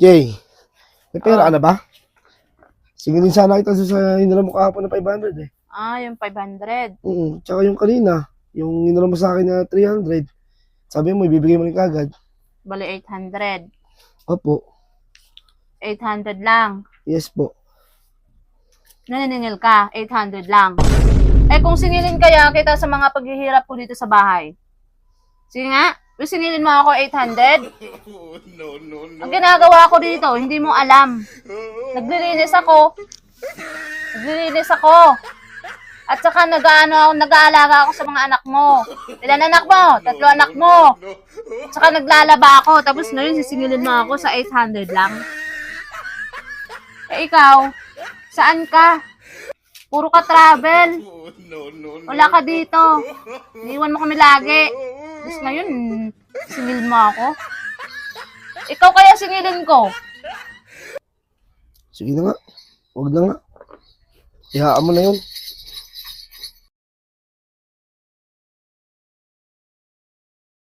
Jay, may pera ka na ba? Sige din sana kita sa hinala mo kahapon na 500 eh. Yung 500. Tsaka yung kanina, yung hinala mo sa akin na 300. Sabi mo, ibibigay mo rin kagad. Bali 800. Opo. 800 lang. Yes po. Naniningil ka, 800 lang. Eh kung singilin kaya kita sa mga paghihirap ko dito sa bahay. Sige nga, singilin mo ako 800. Ang ginagawa ko dito, hindi mo alam. Naglilinis ako. At saka nag-aalaga ako sa mga anak mo. Ilan anak mo? 3 anak mo. At saka naglalaba ako. Tapos ngayon sisingilin mo ako sa 800 lang. Eh ikaw, saan ka? Puro ka travel. Wala ka dito. Iniwan mo kami lagi. Tapos ngayon, singil mo ako. Ikaw kaya singilin ko. Sige na nga. Huwag na nga. Ihaan mo na yun.